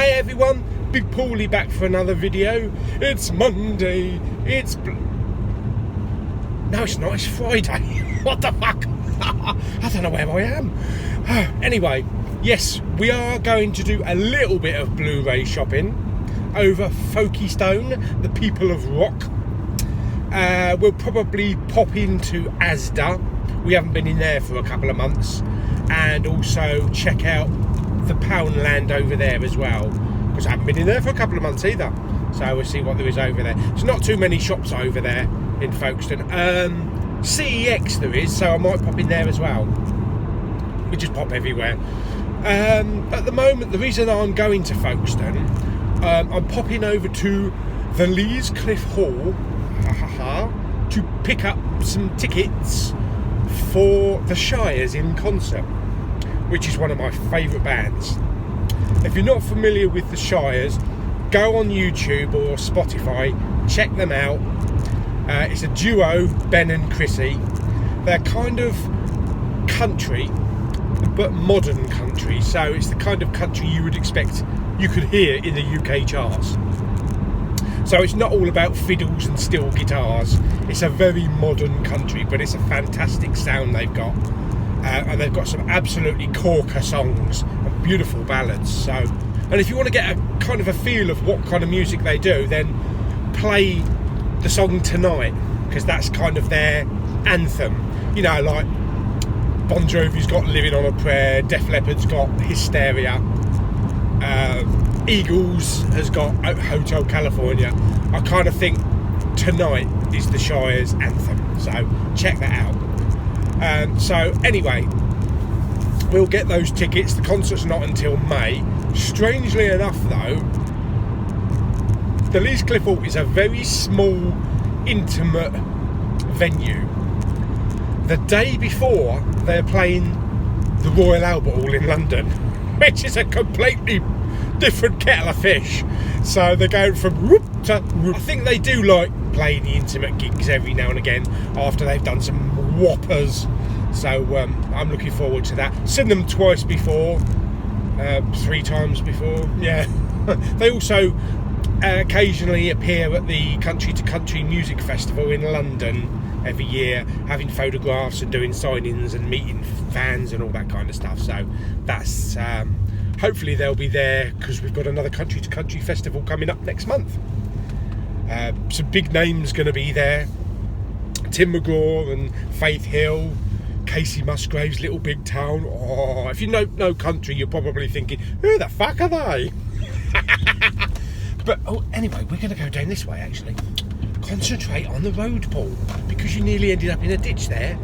Hey everyone, Big Pauly back for another video. It's Monday, no it's not, it's Friday. What the fuck? I don't know where I am. Anyway, yes, we are going to do a little bit of Blu-ray shopping over Folky Stone, the people of rock. We'll probably pop into ASDA. We haven't been in there for a couple of months. And also check out the Poundland over there as well, because I haven't been in there for a couple of months either. So we'll see what there is over there. There's not too many shops over there in Folkestone. CEX there is, so I might pop in there as well. We just pop everywhere. At the moment, the reason I'm going to Folkestone, I'm popping over to the Lees Cliff Hall to pick up some tickets for the Shires in concert, which is one of my favourite bands. If you're not familiar with the Shires, go on YouTube or Spotify, check them out. It's a duo, Ben and Chrissy. They're kind of country, but modern country, so it's the kind of country you would expect you could hear in the UK charts. So it's not all about fiddles and steel guitars. It's a very modern country, but it's a fantastic sound they've got. And they've got some absolutely corker songs and beautiful ballads. So, and if you want to get a kind of a feel of what kind of music they do, then play the song Tonight, because that's kind of their anthem. You know, like Bon Jovi's got Living on a Prayer, Def Leppard's got Hysteria, Eagles has got Hotel California. I kind of think Tonight is the Shire's anthem, so check that out. So anyway, we'll get those tickets. The concert's not until May. Strangely enough though, the Lees Cliff Hall is a very small, intimate venue. The day before, they're playing the Royal Albert Hall in London, which is a completely different kettle of fish. So they're going from whoop to whoop. I think they do like playing the intimate gigs every now and again after they've done some whoppers. So I'm looking forward to that. Seen them twice before, 3 times before. Yeah. They also occasionally appear at the Country to Country Music Festival in London every year, having photographs and doing signings and meeting fans and all that kind of stuff. So that's hopefully they'll be there, because we've got another Country to Country festival coming up next month. Some big names going to be there: Tim McGraw and Faith Hill, Casey Musgraves, Little Big Town. Oh, if you know country, you're probably thinking, who the fuck are they? But anyway, we're going to go down this way actually. Concentrate on the road, Paul, because you nearly ended up in a ditch there.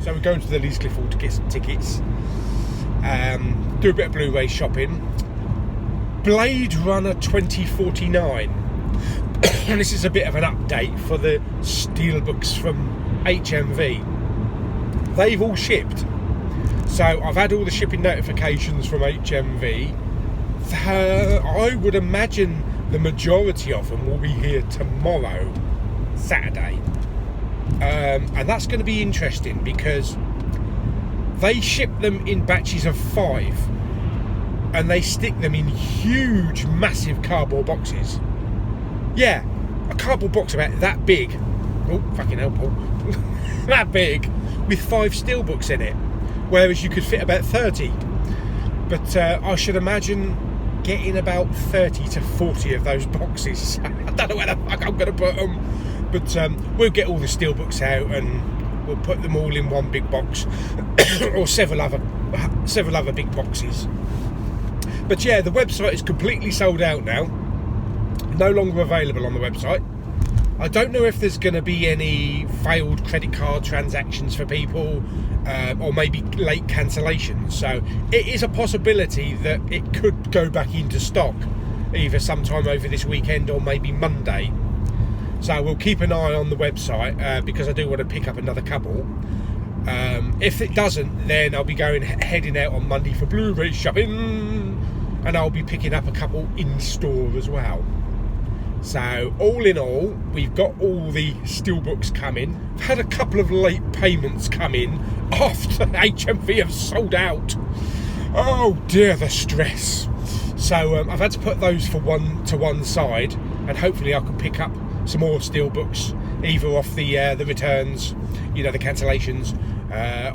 So we're going to the Lees Cliff Hall to get some tickets. Do a bit of Blu-ray shopping. Blade Runner 2049. And this is a bit of an update for the steelbooks from HMV. They've all shipped. So I've had all the shipping notifications from HMV. I would imagine the majority of them will be here tomorrow, Saturday. And that's going to be interesting, because they ship them in batches of 5 and they stick them in huge, massive cardboard boxes. Yeah, a cardboard box about that big. Oh, fucking hell, Paul. That big, with 5 steelbooks in it, whereas you could fit about 30. But I should imagine getting about 30 to 40 of those boxes. I don't know where the fuck I'm going to put them. But we'll get all the steelbooks out and we'll put them all in one big box, or several other big boxes. But yeah, the website is completely sold out now. No longer available on the website. I don't know if there's going to be any failed credit card transactions for people, or maybe late cancellations. So it is a possibility that it could go back into stock either sometime over this weekend or maybe Monday. So we'll keep an eye on the website, because I do want to pick up another couple. If it doesn't, then I'll be heading out on Monday for Blu-ray shopping, and I'll be picking up a couple in store as well. So all in all, we've got all the steelbooks coming. I've had a couple of late payments come in after HMV have sold out. Oh dear, the stress. So I've had to put those to one side, and hopefully I can pick up some more steelbooks, either off the returns, the cancellations,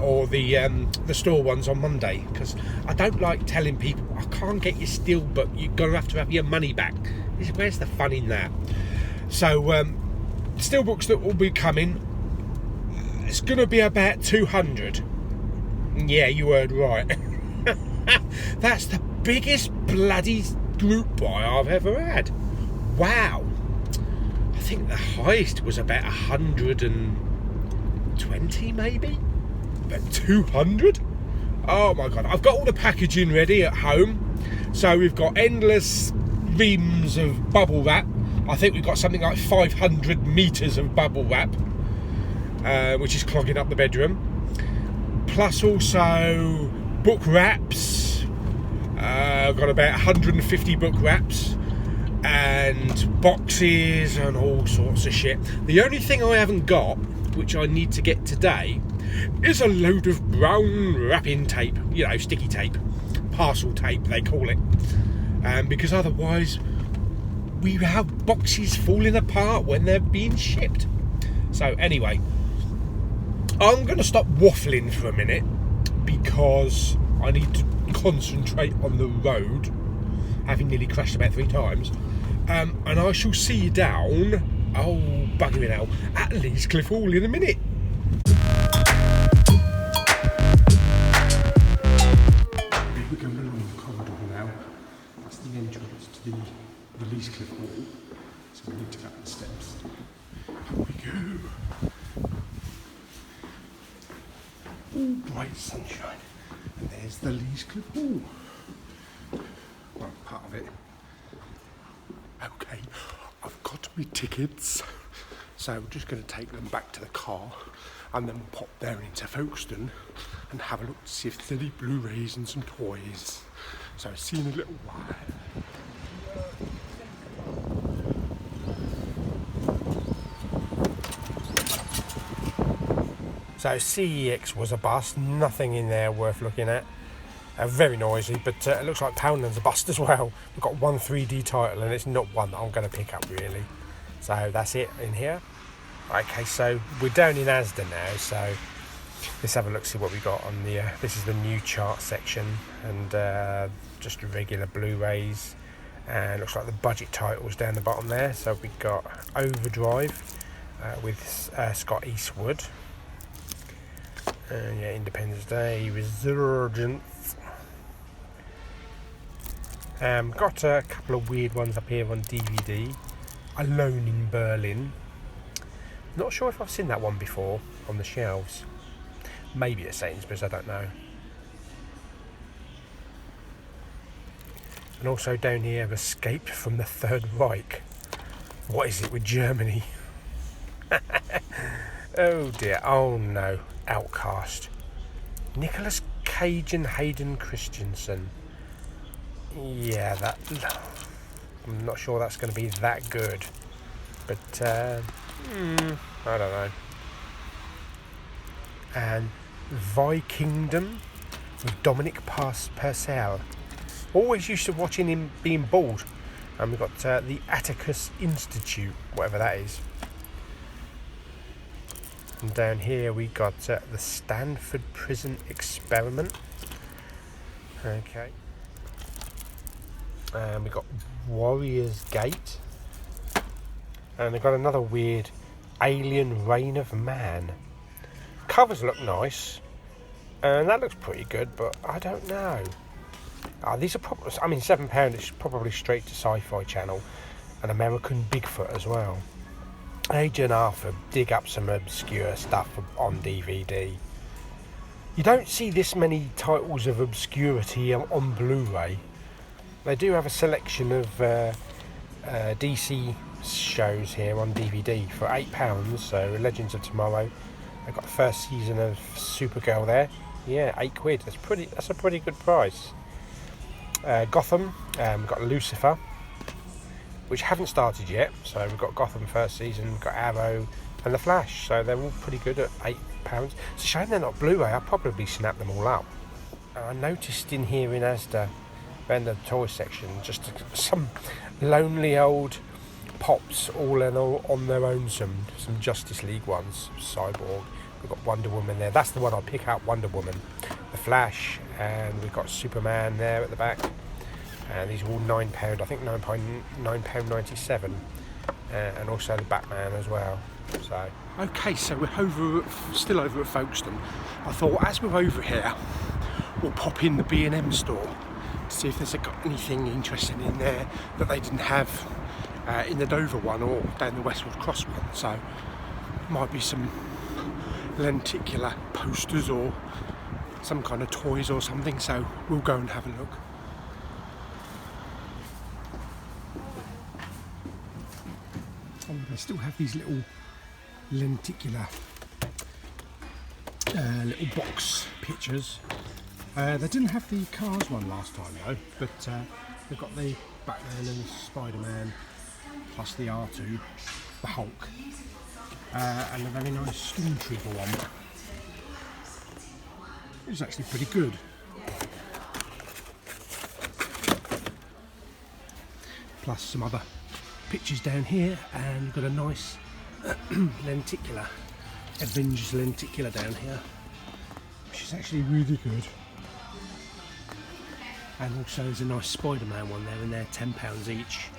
or the store ones on Monday, because I don't like telling people I can't get your steelbook, you're going to have your money back. Where's the fun in that? So steelbooks that will be coming, it's going to be about 200. Yeah, you heard right. That's the biggest bloody group buy I've ever had. Wow. I think the highest was about 120 maybe, but 200. Oh my god. I've got all the packaging ready at home, so we've got endless reams of bubble wrap. I think we've got something like 500 meters of bubble wrap, which is clogging up the bedroom, plus also book wraps. I've got about 150 book wraps and boxes and all sorts of shit. The only thing I haven't got, which I need to get today, is a load of brown wrapping tape, sticky tape, parcel tape they call it, because otherwise we have boxes falling apart when they're being shipped. So anyway, I'm going to stop waffling for a minute because I need to concentrate on the road, having nearly crashed about 3 times, and I shall see you down, bugger it out, at Leescliff Hall in a minute. We're going along the corridor now. That's the entrance to the Leescliff Hall, so we need to go up the steps. Up we go. All bright sunshine. And there's the Leescliff Hall. Well, part of it. Okay, I've got my tickets, so we're just going to take them back to the car and then pop there into Folkestone and have a look to see if there's any Blu-rays and some toys. So see you in a little while. So CEX was a bust, nothing in there worth looking at. Very noisy, but it looks like Poundland's a bust as well. We've got one 3D title and it's not one that I'm going to pick up really. So that's it in here. Okay, so we're down in ASDA now, so let's have a look, see what we got on the, this is the new chart section, and just regular Blu-rays. And looks like the budget titles down the bottom there. So we've got Overdrive with Scott Eastwood. Independence Day, Resurgent. Got a couple of weird ones up here on DVD. Alone in Berlin. Not sure if I've seen that one before on the shelves. Maybe at Sainsbury's, I don't know. And also down here, Escaped from the Third Reich. What is it with Germany? Oh dear, oh no. Outcast. Nicolas Cage and Hayden Christensen. Yeah, that. I'm not sure that's going to be that good, but I don't know. And Vikingdom with Dominic Purcell. Always used to watching him being bald. And we've got the Atticus Institute, whatever that is. And down here we got the Stanford Prison Experiment. Okay. And we got Warrior's Gate. And they've got another weird Alien Reign of Man. Covers look nice. And that looks pretty good, but I don't know. These are probably, I mean, £7, it's probably straight to Sci-Fi Channel. And American Bigfoot as well. Agent Arthur, dig up some obscure stuff on DVD. You don't see this many titles of obscurity on Blu-ray. They do have a selection of DC shows here on DVD for £8. So Legends of Tomorrow. I've got the first season of Supergirl there. Yeah, £8. That's a pretty good price. Gotham. We've got Lucifer, which haven't started yet. So we've got Gotham first season, we've got Arrow and The Flash. So they're all pretty good at £8. It's a shame they're not Blu-ray. I'll probably snap them all up. I noticed in here in ASDA Then the toy section, just some lonely old pops all on their own, some Justice League ones, Cyborg, we've got Wonder Woman there, that's the one I'll pick out, Wonder Woman, the Flash, and we've got Superman there at the back, and these are all £9, I think £9.97, and also the Batman as well. So okay, so we're still over at Folkestone. I thought as we're over here, we'll pop in the B&M store to see if there's got anything interesting in there that they didn't have in the Dover one or down the Westwood Cross one. So might be some lenticular posters or some kind of toys or something, so we'll go and have a look. And they still have these little lenticular little box pictures. They didn't have the Cars one last time though, but they've got the Batman and Spider-Man plus the R2, the Hulk, and a very nice Stormtrooper one. It's actually pretty good. Plus some other pictures down here, and you've got a nice lenticular, Avengers lenticular down here, which is actually really good. And also there's a nice Spider-Man one there, and they're £10 each.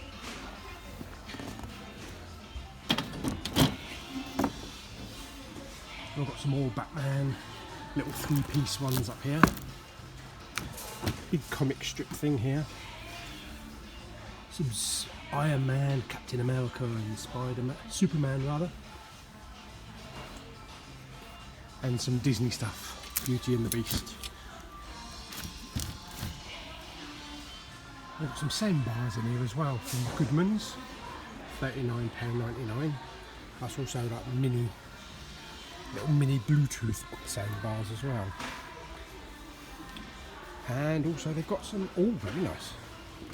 I've got some more Batman little 3-piece ones up here. Big comic strip thing here. Some Iron Man, Captain America and Spider-Man, Superman rather. And some Disney stuff, Beauty and the Beast. I've got some sound bars in here as well from Goodman's, £39.99. That's also like little mini Bluetooth sound bars as well. And also they've got some, oh very nice.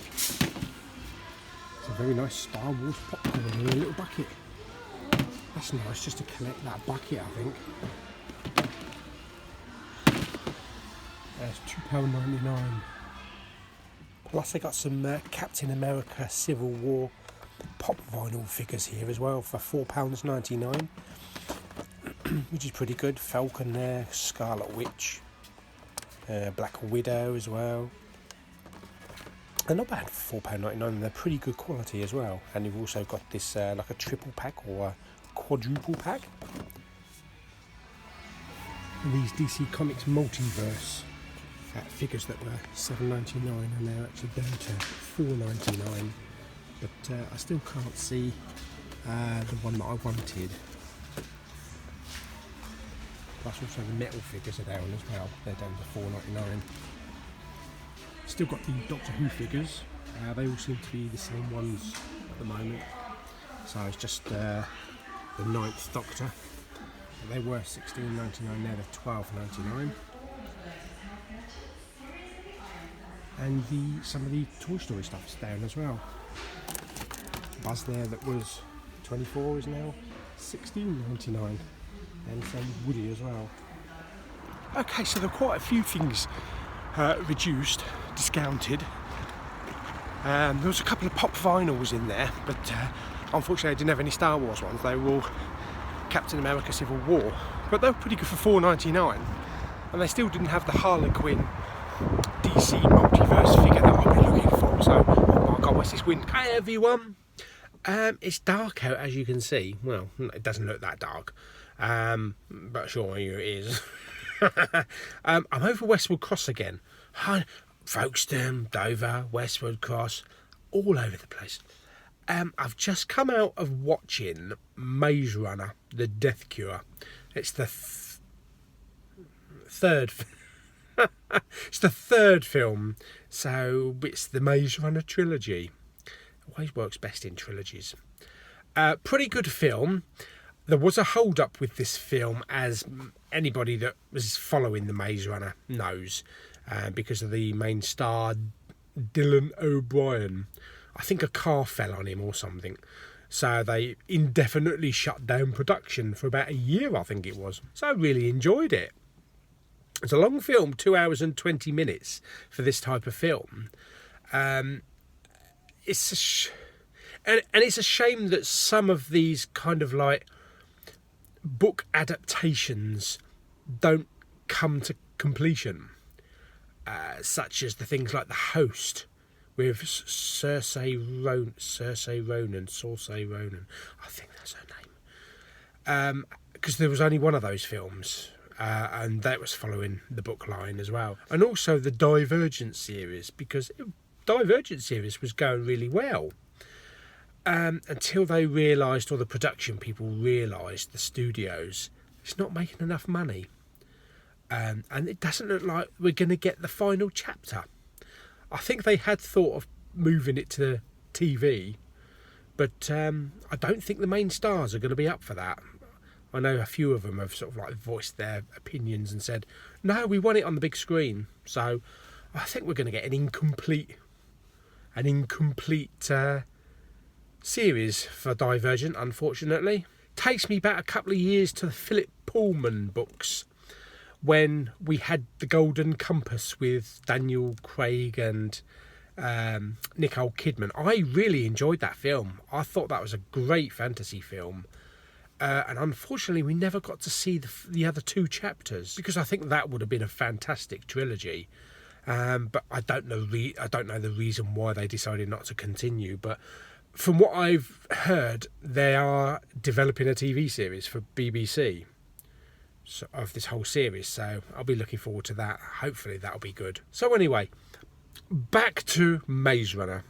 It's a very nice Star Wars popcorn in a little bucket. That's nice just to collect that bucket, I think. That's £2.99. Plus they got some Captain America Civil War pop vinyl figures here as well for £4.99. Which is pretty good. Falcon there, Scarlet Witch, Black Widow as well. They're not bad for £4.99, they're pretty good quality as well. And you've also got this like a triple pack or a quadruple pack. And these DC Comics Multiverse figures that were £7.99 and they're actually down to £4.99. But I still can't see the one that I wanted. Plus also the metal figures are down as well, they're down to £4.99. Still got the Doctor Who figures, they all seem to be the same ones at the moment. So it's just the 9th Doctor. They were £16.99, now they're £12.99. And some of the Toy Story stuff is down as well. Buzz there that was 24 is now £16.99. And some Woody as well. Okay, so there are quite a few things reduced, discounted. There was a couple of pop vinyls in there, but unfortunately I didn't have any Star Wars ones. They were all Captain America Civil War, but they were pretty good for £4.99. And they still didn't have the Harlequin DC Multiverse figure that I've been looking for. So, oh my god, what's this wind? Hi everyone! It's dark out, as you can see. Well, it doesn't look that dark. But sure it is. I'm over Westwood Cross again. Folkestone, Dover, Westwood Cross, all over the place. I've just come out of watching Maze Runner, The Death Cure. It's the third it's the third film, so it's the Maze Runner trilogy. Always works best in trilogies. Pretty good film. There was a hold up with this film, as anybody that was following the Maze Runner knows, because of the main star Dylan O'Brien. I think a car fell on him or something, so they indefinitely shut down production for about a year, I think it was. So I really enjoyed it. It's a long film, 2 hours and 20 minutes for this type of film. It's and it's a shame that some of these kind of like book adaptations don't come to completion, such as the things like The Host with Saoirse Ronan, I think that's her name, because there was only one of those films, and that was following the book line as well, and also the Divergent series, because Divergent series was going really well. Until they realised, or the production people realised, the studios, it's not making enough money. And it doesn't look like we're going to get the final chapter. I think they had thought of moving it to TV, but I don't think the main stars are going to be up for that. I know a few of them have sort of like voiced their opinions and said, no, we want it on the big screen. So I think we're going to get an incomplete series for Divergent, unfortunately. Takes me back a couple of years to the Philip Pullman books, when we had The Golden Compass with Daniel Craig and Nicole Kidman. I really enjoyed that film. I thought that was a great fantasy film. And unfortunately, we never got to see the other two chapters, because I think that would have been a fantastic trilogy. But I don't know the reason why they decided not to continue. But from what I've heard, they are developing a TV series for BBC of this whole series, so I'll be looking forward to that. Hopefully that'll be good. So anyway, back to Maze Runner.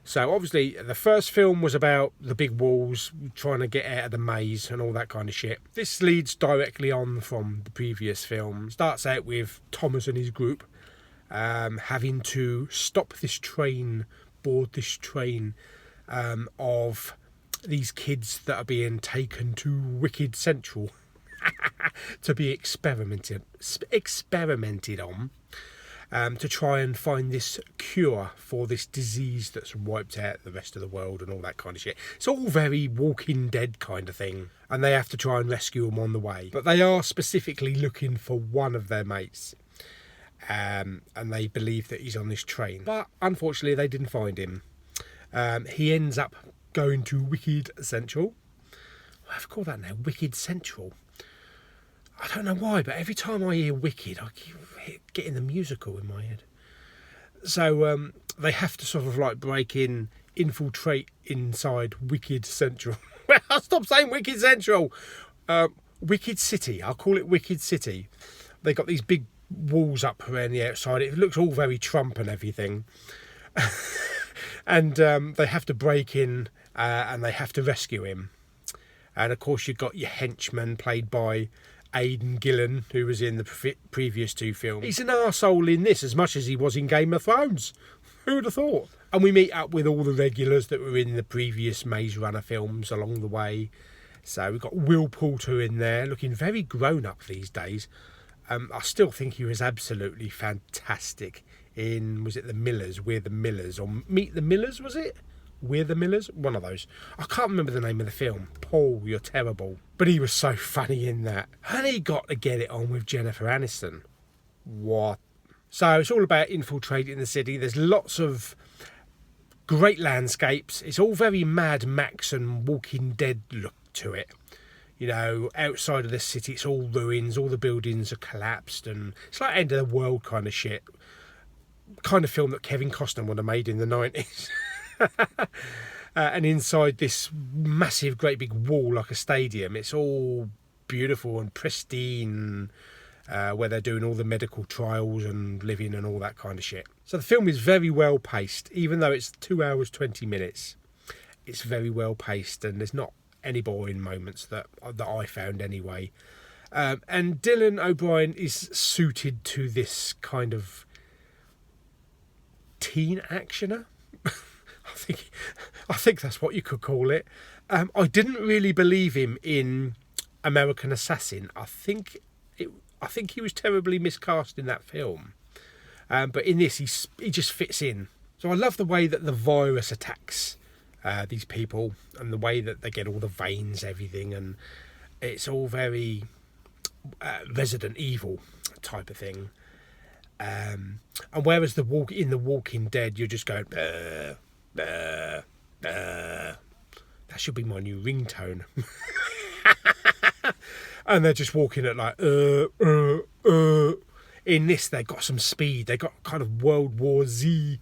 So obviously the first film was about the big walls, trying to get out of the maze and all that kind of shit. This leads directly on from the previous film. Starts out with Thomas and his group having to board this train of these kids that are being taken to Wicked Central to be experimented on, to try and find this cure for this disease that's wiped out the rest of the world and all that kind of shit. It's all very Walking Dead kind of thing, and they have to try and rescue him on the way. But they are specifically looking for one of their mates, and they believe that he's on this train. But unfortunately, they didn't find him. He ends up going to Wicked Central. I've called that now, Wicked Central. I don't know why, but every time I hear Wicked, I keep getting the musical in my head. So they have to sort of like infiltrate inside Wicked Central. I'll stop saying Wicked Central. Wicked City. I'll call it Wicked City. They got these big walls up around the outside. It looks all very Trump and everything. And they have to break in and they have to rescue him. And of course you've got your henchman played by Aidan Gillen, who was in the previous two films. He's an arsehole in this as much as he was in Game of Thrones. Who would have thought? And we meet up with all the regulars that were in the previous Maze Runner films along the way. So we've got Will Poulter in there, looking very grown up these days. I still think he was absolutely fantastic in, was it The Millers, We're the Millers, or Meet the Millers, was it? We're the Millers? One of those. I can't remember the name of the film. Paul, you're terrible. But he was so funny in that. And he got to get it on with Jennifer Aniston. What? So it's all about infiltrating the city. There's lots of great landscapes. It's all very Mad Max and Walking Dead look to it. You know, outside of the city, it's all ruins. All the buildings are collapsed. And it's like end of the world kind of shit. Kind of film that Kevin Costner would have made in the 90s. And inside this massive, great big wall like a stadium, it's all beautiful and pristine, where they're doing all the medical trials and living and all that kind of shit. So the film is very well paced, even though it's 2 hours 20 minutes. It's very well paced, and there's not any boring moments that I found anyway. And Dylan O'Brien is suited to this kind of teen actioner. I think that's what you could call it. I didn't really believe him in American Assassin. I think he was terribly miscast in that film. But in this, he just fits in. So I love the way that the virus attacks these people, and the way that they get all the veins, everything, and it's all very Resident Evil type of thing. And whereas in The Walking Dead, you're just going, that should be my new ringtone. And they're just walking at like, In this, they got some speed. They got kind of World War Z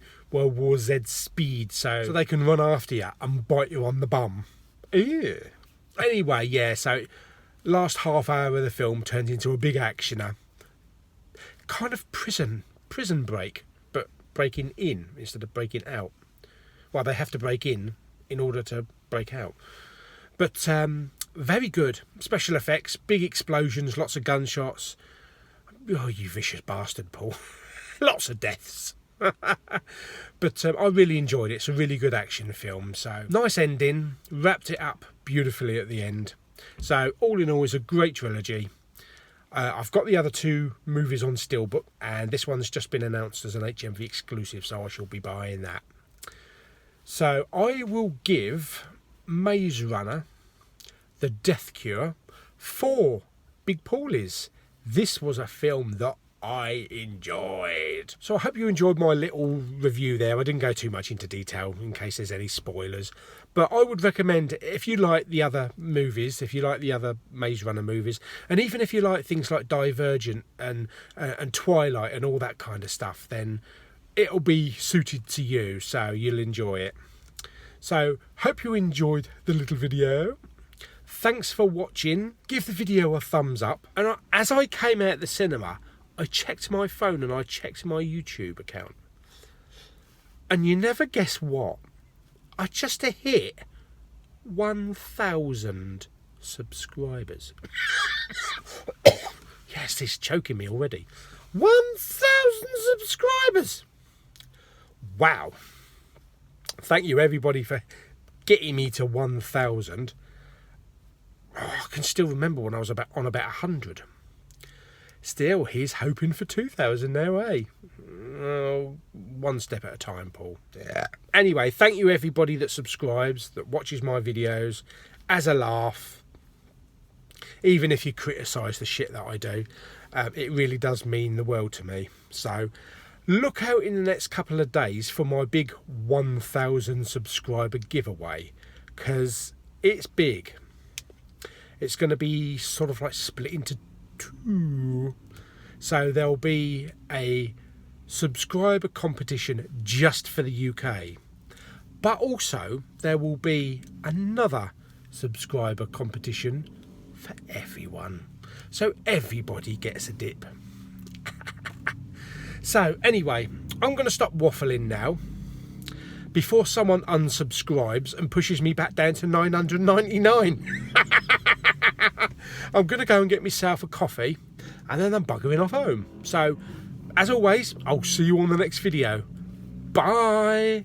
speed, so they can run after you and bite you on the bum. Ew. Anyway, yeah, so last half hour of the film turns into a big actioner. Kind of prison break, but breaking in instead of breaking out. Well, they have to break in order to break out. But very good. Special effects, big explosions, lots of gunshots. Oh, you vicious bastard, Paul. Lots of deaths. But I really enjoyed it. It's a really good action film. So nice ending. Wrapped it up beautifully at the end. So all in all, it's a great trilogy. I've got the other 2 movies on Steelbook, and this one's just been announced as an HMV exclusive, so I shall be buying that. So I will give Maze Runner, The Death Cure, 4 big Paulies. This was a film that I enjoyed. So I hope you enjoyed my little review there. I didn't go too much into detail in case there's any spoilers. But I would recommend, if you like the other movies, if you like the other Maze Runner movies, and even if you like things like Divergent and Twilight and all that kind of stuff, then it'll be suited to you, so you'll enjoy it. So hope you enjoyed the little video. Thanks for watching. Give the video a thumbs up. And as I came out of the cinema, I checked my phone and I checked my YouTube account. And you never guess what? I just hit 1,000 subscribers. Yes, it's choking me already. 1,000 subscribers. Wow. Thank you everybody for getting me to 1,000. Oh, I can still remember when I was on about 100. Still, he's hoping for 2,000 now, eh? One step at a time, Paul. Yeah. Anyway, thank you everybody that subscribes, that watches my videos as a laugh. Even if you criticise the shit that I do, it really does mean the world to me. So look out in the next couple of days for my big 1,000 subscriber giveaway, because it's big. It's going to be sort of like split into 2. So there'll be a subscriber competition just for the UK. But also there will be another subscriber competition for everyone. So everybody gets a dip. So anyway, I'm going to stop waffling now before someone unsubscribes and pushes me back down to 999. I'm going to go and get myself a coffee and then I'm buggering off home. So, as always, I'll see you on the next video. Bye!